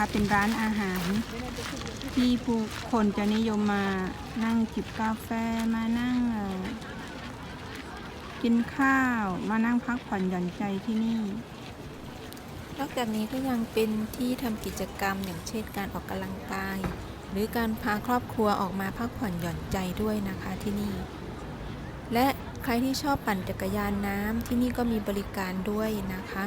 เป็นร้านอาหารที่ผู้คนจะนิยมมานั่งจิบกาแฟมานั่งกินข้าวมานั่งพักผ่อนหย่อนใจที่นี่นอกจากนี้ก็ยังเป็นที่ทำกิจกรรมอย่างเช่นการออกกำลังกายหรือการพาครอบครัวออกมาพักผ่อนหย่อนใจด้วยนะคะที่นี่และใครที่ชอบปั่นจักรยานน้ำที่นี่ก็มีบริการด้วยนะคะ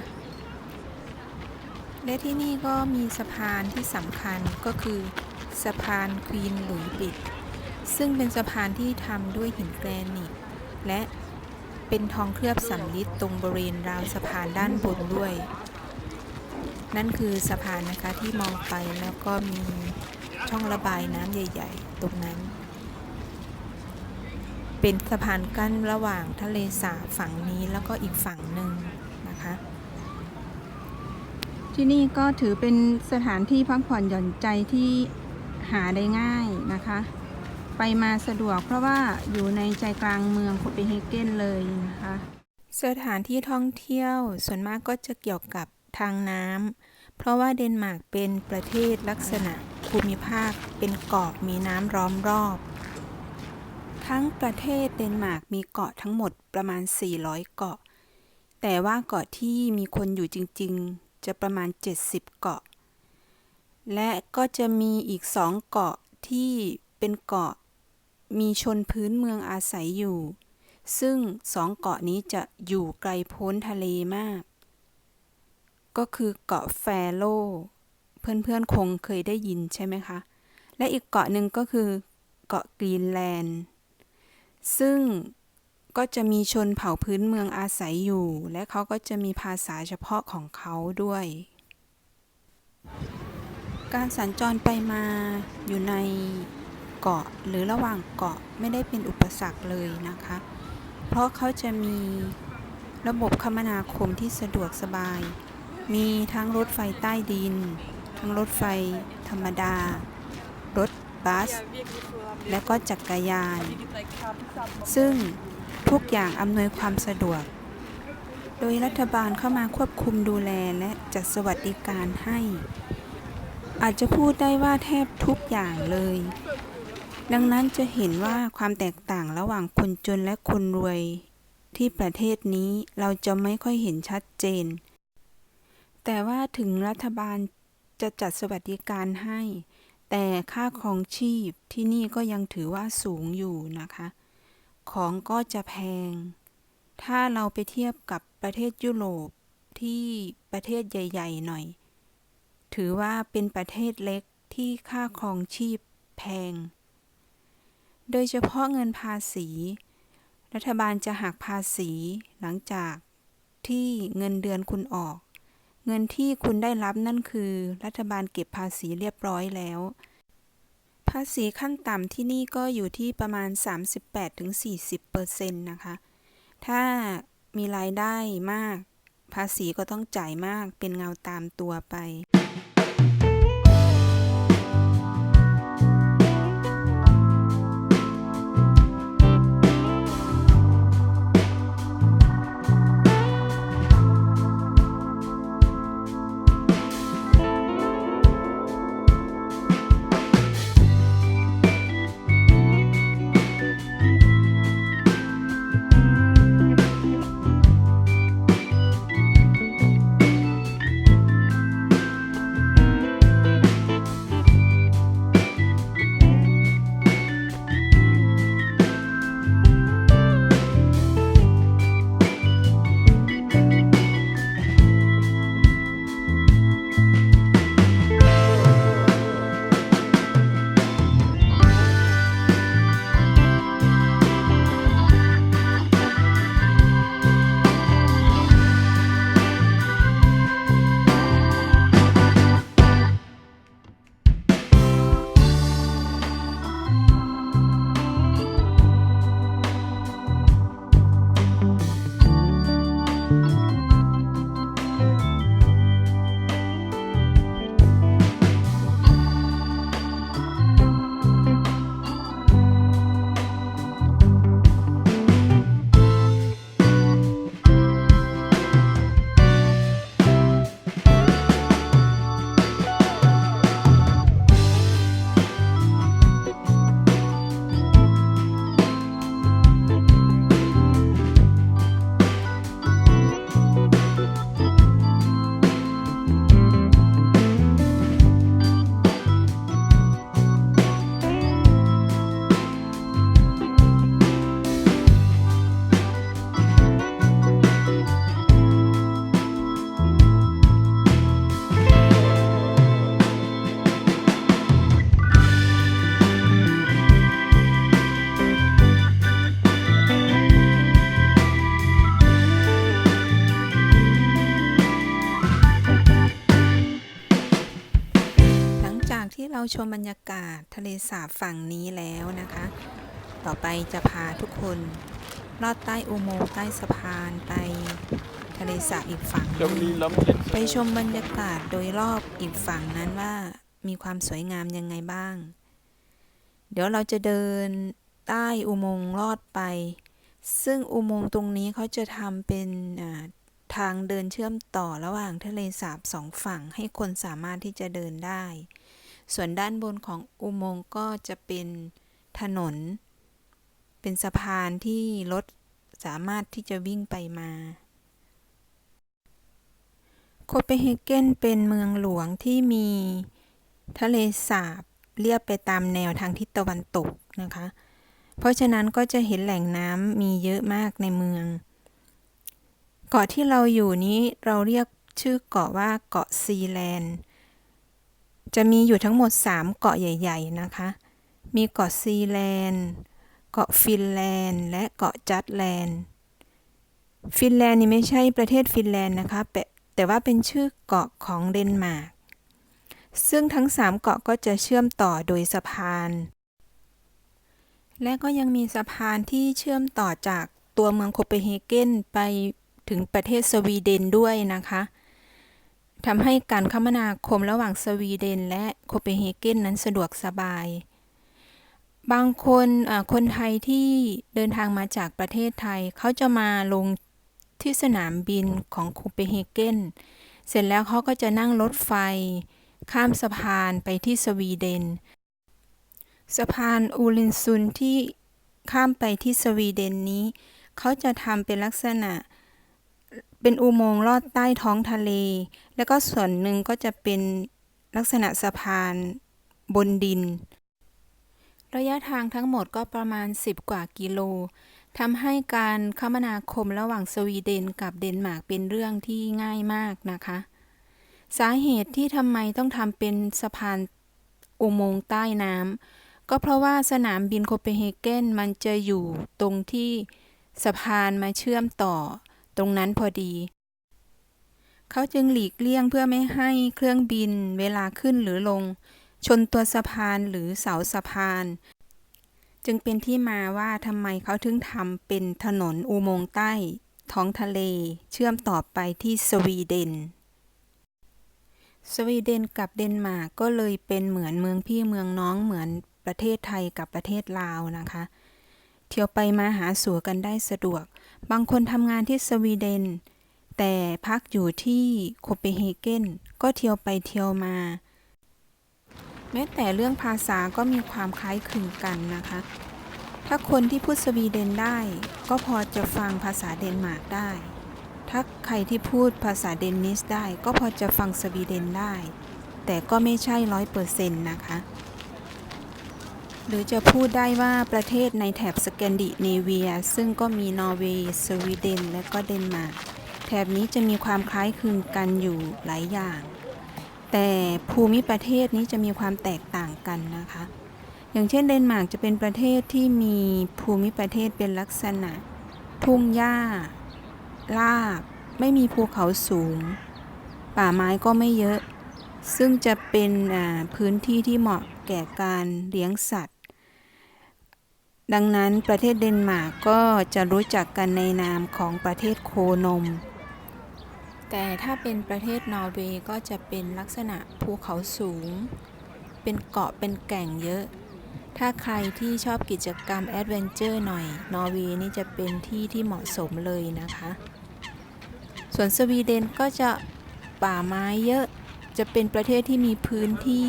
และที่นี่ก็มีสะพานที่สำคัญก็คือสะพานควีนหลุยส์บิดซึ่งเป็นสะพานที่ทำด้วยหินแกรนิตและเป็นทองเคลือบสำริดตรงบริเวณราวสะพานด้านบนด้วยนั่นคือสะพานนะคะที่มองไปแล้วก็มีช่องระบายน้ำใหญ่ๆตรงนั้นเป็นสะพานกั้นระหว่างทะเลสาบฝั่งนี้แล้วก็อีกฝั่งหนึ่งนะคะที่นี่ก็ถือเป็นสถานที่พักผ่อนหย่อนใจที่หาได้ง่ายนะคะไปมาสะดวกเพราะว่าอยู่ในใจกลางเมืองโคเปนเฮเกนเลยนะคะสถานที่ท่องเที่ยวส่วนมากก็จะเกี่ยวกับทางน้ำเพราะว่าเดนมาร์กเป็นประเทศลักษณะภูมิภาคเป็นเกาะมีน้ำล้อมรอบทั้งประเทศเดนมาร์กมีเกาะทั้งหมดประมาณ400เกาะแต่ว่าเกาะที่มีคนอยู่จริงๆจะประมาณ70เกาะและก็จะมีอีก2เกาะที่เป็นเกาะมีชนพื้นเมืองอาศัยอยู่ซึ่ง2เกาะนี้จะอยู่ไกลโพ้นทะเลมากก็คือเกาะแฟโรเพื่อนๆคงเคยได้ยินใช่ไหมคะและอีกเกาะหนึ่งก็คือเกาะกรีนแลนด์ซึ่งก็จะมีชนเผ่าพื้นเมืองอาศัยอยู่และเขาก็จะมีภาษาเฉพาะของเขาด้วยการสัญจรไปมาอยู่ในเกาะหรือระหว่างเกาะไม่ได้เป็นอุปสรรคเลยนะคะเพราะเขาจะมีระบบคมนาคมที่สะดวกสบายมีทั้งรถไฟใต้ดินทั้งรถไฟธรรมดารถบัสและก็จักรยานซึ่งทุกอย่างอำนวยความสะดวกโดยรัฐบาลเข้ามาควบคุมดูแลและจัดสวัสดิการให้อาจจะพูดได้ว่าแทบทุกอย่างเลยดังนั้นจะเห็นว่าความแตกต่างระหว่างคนจนและคนรวยที่ประเทศนี้เราจะไม่ค่อยเห็นชัดเจนแต่ว่าถึงรัฐบาลจะจัดสวัสดิการให้แต่ค่าครองชีพที่นี่ก็ยังถือว่าสูงอยู่นะคะของก็จะแพงถ้าเราไปเทียบกับประเทศยุโรปที่ประเทศใหญ่ๆหน่อยถือว่าเป็นประเทศเล็กที่ค่าครองชีพแพงโดยเฉพาะเงินภาษีรัฐบาลจะหักภาษีหลังจากที่เงินเดือนคุณออกเงินที่คุณได้รับนั่นคือรัฐบาลเก็บภาษีเรียบร้อยแล้วภาษีขั้นต่ำที่นี่ก็อยู่ที่ประมาณ 38-40% นะคะถ้ามีรายได้มากภาษีก็ต้องจ่ายมากเป็นเงาตามตัวไป ที่เราชมบรรยากาศทะเลสาบฝั่งนี้แล้วนะคะ ต่อไปจะพาทุกคนลอดใต้อุโมงค์ใต้สะพานไปทะเลสาบอีกฝั่งหนึ่งไปชมบรรยากาศโดยรอบอีกฝั่งนั้นว่ามีความสวยงามยังไงบ้าง เดี๋ยวเราจะเดินใต้อุโมงค์ลอดไป ซึ่งอุโมงค์ตรงนี้เขาจะทำเป็นทางเดินเชื่อมต่อระหว่างทะเลสาบสองฝั่งให้คนสามารถที่จะเดินได้ ส่วนด้านบนของอุโมงค์ก็จะเป็นถนน เป็นสะพานที่รถสามารถที่จะวิ่งไปมา โคเปนเฮเกนเป็นเมืองหลวงที่มีทะเลสาบเลียบไปตามแนวทางทิศตะวันตกนะคะ เพราะฉะนั้นก็จะเห็นแหล่งน้ำมีเยอะมากในเมือง เกาะที่เราอยู่นี้เราเรียกชื่อเกาะว่าเกาะซีแลนด์จะมีอยู่ทั้งหมด3เกาะใหญ่ๆนะคะมีเกาะซีแลนด์เกาะฟินแลนด์และเกาะจัตแลนด์ฟินแลนด์นี่ไม่ใช่ประเทศฟินแลนด์นะคะแต่ว่าเป็นชื่อเกาะของเดนมาร์กซึ่งทั้ง3เกาะก็จะเชื่อมต่อโดยสะพานและก็ยังมีสะพานที่เชื่อมต่อจากตัวเมืองโคเปนเฮเกนไปถึงประเทศสวีเดนด้วยนะคะทำให้การคมนาคมระหว่างสวีเดนและโคเปนเฮเกนนั้นสะดวกสบายบางคนไทยที่เดินทางมาจากประเทศไทยเขาจะมาลงที่สนามบินของโคเปนเฮเกนเสร็จแล้วเขาก็จะนั่งรถไฟข้ามสะพานไปที่สวีเดนสะพานอูลินซุนที่ข้ามไปที่สวีเดนนี้เขาจะทำเป็นลักษณะเป็นอุโมงค์ลอดใต้ท้องทะเลแล้วก็ส่วนหนึ่งก็จะเป็นลักษณะสะพานบนดินระยะทางทั้งหมดก็ประมาณ10กว่ากิโลทำให้การคมนาคมระหว่างสวีเดนกับเดนมาร์กเป็นเรื่องที่ง่ายมากนะคะสาเหตุที่ทำไมต้องทำเป็นสะพานอุโมงค์ใต้น้ำก็เพราะว่าสนามบินโคเปนเฮเกนมันจะอยู่ตรงที่สะพานมาเชื่อมต่อตรงนั้นพอดีเขาจึงหลีกเลี่ยงเพื่อไม่ให้เครื่องบินเวลาขึ้นหรือลงชนตัวสะพานหรือเสาสะพานจึงเป็นที่มาว่าทำไมเขาถึงทำเป็นถนนอุโมงค์ใต้ท้องทะเลเชื่อมต่อไปที่สวีเดนกับเดนมาร์กก็เลยเป็นเหมือนเมืองพี่เมืองน้องเหมือนประเทศไทยกับประเทศลาวนะคะเที่ยวไปมาหาสู่กันได้สะดวกบางคนทำงานที่สวีเดนแต่พักอยู่ที่โคเปนเฮเกนก็เที่ยวไปเที่ยวมาแม้แต่เรื่องภาษาก็มีความคล้ายคลึงกันนะคะถ้าคนที่พูดสวีเดนได้ก็พอจะฟังภาษาเดนมาร์กได้ถ้าใครที่พูดภาษาเดนนิสได้ก็พอจะฟังสวีเดนได้แต่ก็ไม่ใช่ 100% นะคะหรือจะพูดได้ว่าประเทศในแถบสแกนดิเนเวียซึ่งก็มีนอร์เวย์สวีเดนและก็เดนมาร์กแถบนี้จะมีความคล้ายคลึงกันอยู่หลายอย่างแต่ภูมิประเทศนี้จะมีความแตกต่างกันนะคะอย่างเช่นเดนมาร์กจะเป็นประเทศที่มีภูมิประเทศเป็นลักษณะทุ่งหญ้าราบไม่มีภูเขาสูงป่าไม้ก็ไม่เยอะซึ่งจะเป็นพื้นที่ที่เหมาะแก่การเลี้ยงสัตว์ดังนั้นประเทศเดนมาร์กก็จะรู้จักกันในนามของประเทศโคนมแต่ถ้าเป็นประเทศนอร์เวย์ก็จะเป็นลักษณะภูเขาสูงเป็นเกาะเป็นแก่งเยอะถ้าใครที่ชอบกิจกรรมแอดเวนเจอร์หน่อยนอร์เวย์นี่จะเป็นที่ที่เหมาะสมเลยนะคะส่วนสวีเดนก็จะป่าไม้เยอะจะเป็นประเทศที่มีพื้นที่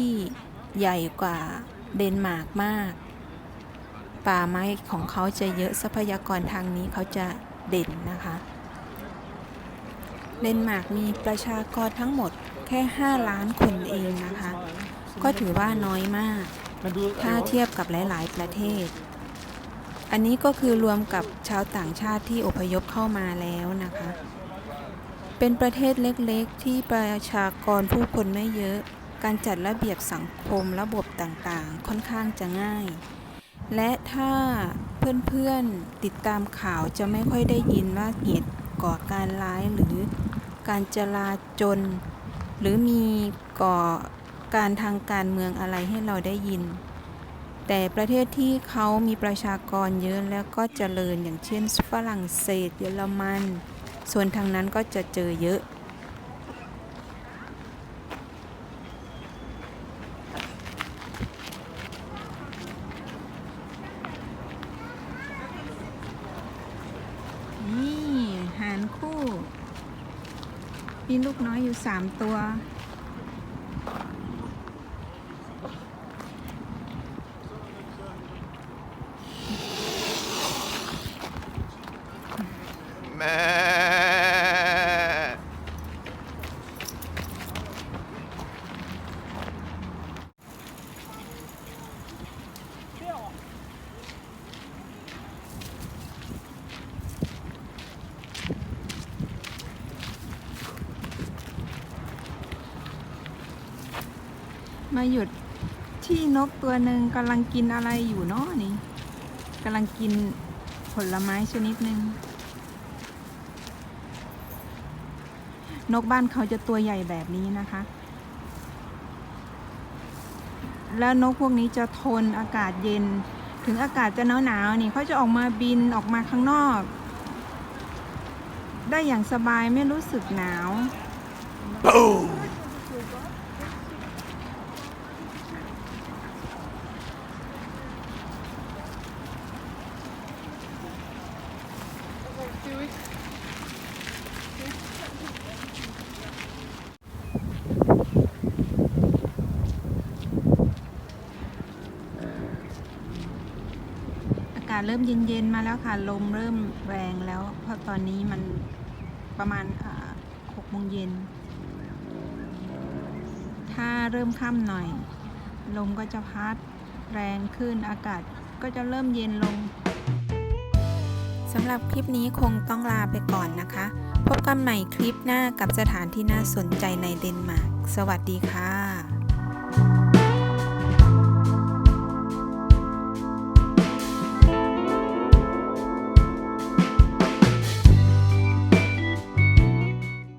ใหญ่กว่าเดนมาร์กมากป่าไม้ของเขาจะเยอะทรัพยากรทางนี้เขาจะเด่นนะคะเดนมาร์กมีประชากรทั้งหมดแค่5 ล้านคนเองนะคะก็ถือว่าน้อยมากถ้าเทียบกับหลายๆประเทศอันนี้ก็คือรวมกับชาวต่างชาติที่อพยพเข้ามาแล้วนะคะเป็นประเทศเล็กๆที่ประชากรผู้คนไม่เยอะการจัดระเบียบสังคมระบบต่างๆค่อนข้างจะง่ายและถ้าเพื่อนๆติดตามข่าวจะไม่ค่อยได้ยินว่าเหตุก่อการร้ายหรือการจลาจลหรือมีก่อ การณ์ทางการเมืองอะไรให้เราได้ยิน แต่ประเทศที่เขามีประชากรเยอะแล้วก็เจริญอย่างเช่นฝรั่งเศสเยอรมันส่วนทางนั้นก็จะเจอเยอะนี่หารคู่มีลูกน้อยอยู่3 ตัวมาหยุดที่นกตัวหนึ่งกำลังกินอะไรอยู่เนาะนี่กำลังกินผลไม้ชนิดหนึ่งนกบ้านเขาจะตัวใหญ่แบบนี้นะคะแล้วนกพวกนี้จะทนอากาศเย็นถึงอากาศจะหนาวๆนี่เขาจะออกมาบินออกมาข้างนอกได้อย่างสบายไม่รู้สึกหนาวอากาศเริ่มเย็นๆมาแล้วค่ะลมเริ่มแรงแล้วเพราะตอนนี้มันประมาณ6 โมงเย็นถ้าเริ่มค่ำหน่อยลมก็จะพัดแรงขึ้นอากาศก็จะเริ่มเย็นลงสำหรับคลิปนี้คงต้องลาไปก่อนนะคะพบกันใหม่คลิปหน้ากับสถานที่น่าสนใจในเดนมาร์กสวัสดีค่ะ